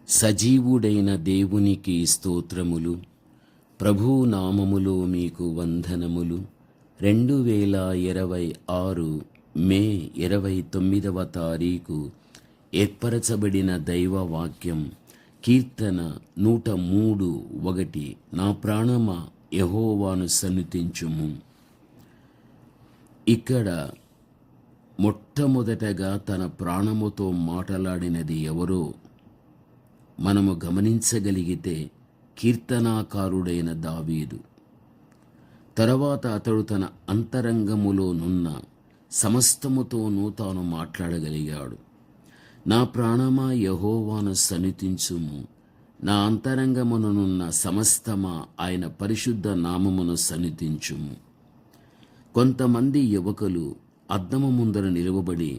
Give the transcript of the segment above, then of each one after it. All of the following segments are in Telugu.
సజీవుడైన దేవునికి స్తోత్రములు. ప్రభు నామములో మీకు వందనములు. 2026 మే 29వ తారీఖు ఏర్పరచబడిన దైవ వాక్యం కీర్తన 103:1. నా ప్రాణమా యెహోవాను సన్నుతించుము. ఇక్కడ మొట్టమొదటగా తన ప్రాణముతో మాట్లాడినది ఎవరో మనము గమనించగలిగితే కీర్తనాకారుడైన దావీదు. తర్వాత అతడు తన అంతరంగములోనున్న సమస్తముతోనూ తాను మాట్లాడగలిగాడు. నా ప్రాణమా యెహోవాను సన్నుతించుము, నా అంతరంగమునున్న సమస్తమా ఆయన పరిశుద్ధ నామమును సన్నుతించుము. కొంతమంది యువకులు అద్దము ముందర నిలువబడి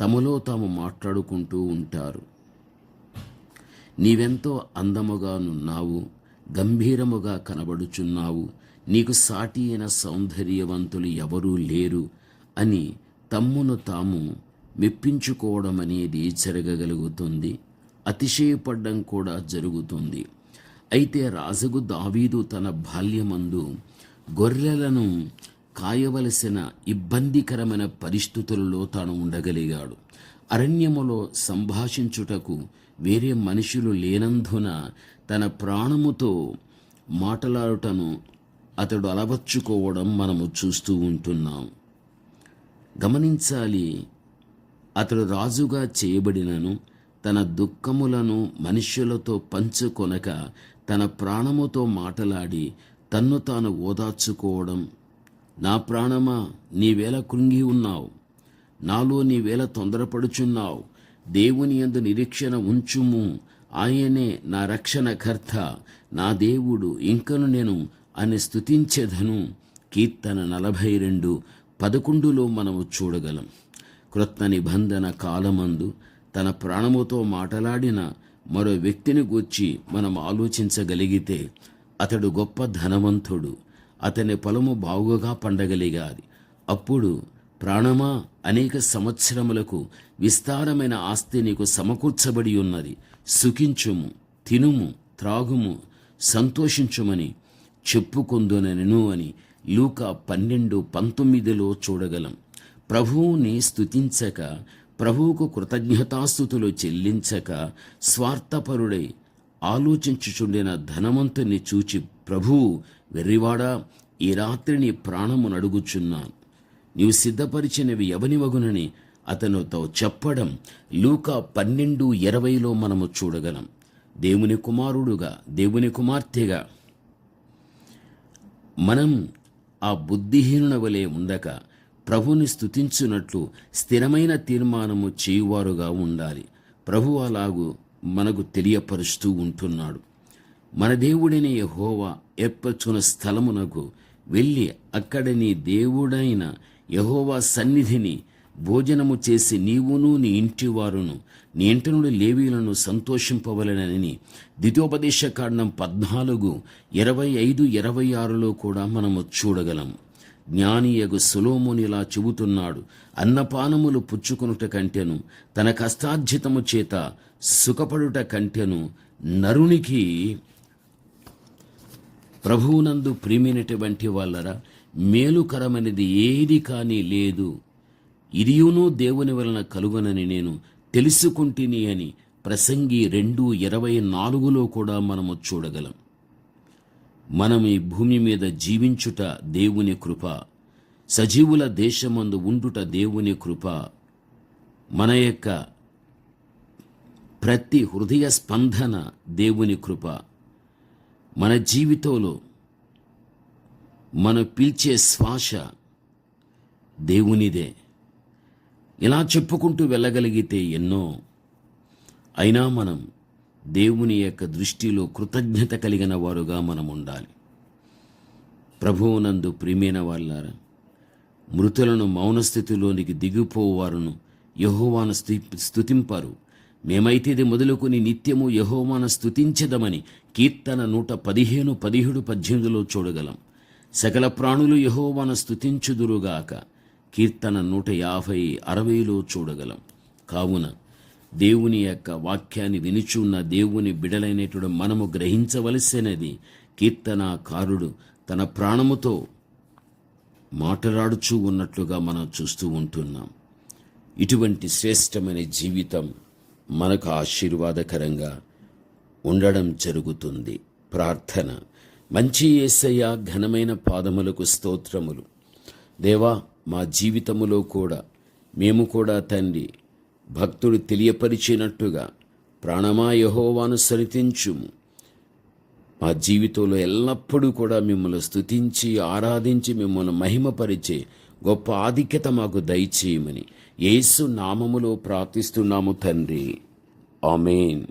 తమలో తాము మాట్లాడుకుంటూ ఉంటారు. నీవెంతో అందముగా నున్నావు, గంభీరముగా కనబడుచున్నావు, నీకు సాటి అయిన సౌందర్యవంతులు ఎవరూ లేరు అని తమ్మును తాము మెప్పించుకోవడం అనేది జరగగలుగుతుంది. అతిశయపడ్డం కూడా జరుగుతుంది. అయితే రాజుగు దావీదు తన బాల్యమందు గొర్రెలను కాయవలసిన ఇబ్బందికరమైన పరిస్థితులలో తాను ఉండగలిగాడు. అరణ్యములో సంభాషించుటకు వేరే మనుషులు లేనందున తన ప్రాణముతో మాట్లాడుటను అతడు అలవర్చుకోవడం మనము చూస్తూ ఉంటున్నాం. గమనించాలి, అతడు రాజుగా చేయబడినను తన దుఃఖములను మనుష్యులతో పంచుకొనక తన ప్రాణముతో మాట్లాడి తన్ను తాను ఓదార్చుకోవడం. నా ప్రాణమా నీవేళ కృంగి ఉన్నావు, నాలో నీవేళ తొందరపడుచున్నావు, దేవుని యందు నిరీక్షణ ఉంచుము, ఆయనే నా రక్షణకర్త, నా దేవుడు, ఇంకను నేను అని స్తుతించెదను. కీర్తన 42:11 మనము చూడగలం. క్రొత్త నిబంధన కాలమందు తన ప్రాణముతో మాట్లాడిన మరో వ్యక్తిని గూర్చి మనం ఆలోచించగలిగితే అతడు గొప్ప ధనవంతుడు, అతని పొలము బాగుగా పండగలిగాది. అప్పుడు ప్రాణమా, అనేక సంవత్సరములకు విస్తారమైన ఆస్తి నీకు సమకూర్చబడి ఉన్నది, సుఖించుము, తినుము, త్రాగుము, సంతోషించుమని చెప్పుకొందునెను అని లూకా 12:19 చూడగలం. ప్రభువుని స్తుతించక, ప్రభువుకు కృతజ్ఞతాస్తుతులు చెల్లించక స్వార్థపరుడై ఆలోచించుచుండిన ధనవంతుని చూచి ప్రభువు, వెర్రివాడా, ఈ రాత్రి నీ ప్రాణము నడుగుచున్నాను, నీవు సిద్ధపరిచినవి ఎవనివగునని అతనితో చెప్పడం లూకా 12:20 మనము చూడగలం. దేవుని కుమారుడుగా, దేవుని కుమార్తెగా మనం ఆ బుద్ధిహీనుల వలె ఉండక ప్రభుని స్తుతించున్నట్లు స్థిరమైన తీర్మానము చేయువారుగా ఉండాలి. ప్రభు అలాగూ మనకు తెలియపరుస్తూ ఉంటున్నాడు. మన దేవుడిని యెహోవా ఏర్పరచుకున్న స్థలమునకు వెళ్ళి అక్కడ నీ దేవుడైన యెహోవా సన్నిధిని భోజనము చేసి నీవును నీ ఇంటి వారును నీ ఇంటి నుండి లేవీయులను సంతోషింపవలెనని ద్వితీయోపదేశకాండం 14:25-26 కూడా మనము చూడగలం. జ్ఞానియగు సొలొమోను ఇలా చెబుతున్నాడు, అన్నపానములు పుచ్చుకొనుట కంటెను, తన కష్టార్జితము చేత సుఖపడుట కంటెను నరునికి ప్రభువునందు ప్రియమైనటువంటి వాళ్ళరా మేలుకరమైనది ఏది కానీ లేదు, ఇదియును దేవుని వలన కలుగనని నేను తెలుసుకుంటుని అని ప్రసంగి 2:24 కూడా మనము చూడగలం. మనం ఈ భూమి మీద జీవించుట దేవుని కృప, సజీవుల దేశమందు ఉండుట దేవుని కృప. మన యొక్క ప్రతి హృదయ స్పందన దేవుని కృప. మన జీవితంలో మనం పీల్చే శ్వాస దేవునిదే. ఇలా చెప్పుకుంటూ వెళ్ళగలిగితే ఎన్నో. అయినా మనం దేవుని యొక్క దృష్టిలో కృతజ్ఞత కలిగిన వారుగా మనం ఉండాలి. ప్రభువునందు ప్రియమైన వాళ్ళారా, మృతులను మౌనస్థితిలోనికి దిగిపోవారును యెహోవాను స్తుతింపరు. మేమైతే ఇది మొదలుకొని నిత్యము యెహోవాను స్తుతించెదమని కీర్తన 115:17-18 చూడగలం. సకల ప్రాణులు యెహోవాను స్తుతించుదురుగాక కీర్తన 150-60 చూడగలం. కావున దేవుని యొక్క వాక్యాన్ని వినుచున్న దేవుని బిడలైనటువంటి మనము గ్రహించవలసినది, కీర్తనాకారుడు తన ప్రాణముతో మాట్లాడుచూ ఉన్నట్లుగా మనం చూస్తూ ఉంటున్నాం. ఇటువంటి శ్రేష్టమైన జీవితం మనకు ఆశీర్వాదకరంగా ఉండడం జరుగుతుంది. ప్రార్థన. మంచి యేసయ్య ఘనమైన పాదములకు స్తోత్రములు. దేవా, మా జీవితములో కూడా మేము కూడా తండ్రి భక్తుడు తెలియపరిచినట్టుగా ప్రాణమా యెహోవాను సన్నిధించుము. మా జీవితంలో ఎల్లప్పుడూ కూడా మిమ్మల్ని స్తుతించి ఆరాధించి మిమ్మల్ని మహిమపరిచే గొప్ప ఆధిక్యత మాకు దయచేయమని యేసు నామములో ప్రార్థిస్తున్నాము తండ్రి. ఆమేన్.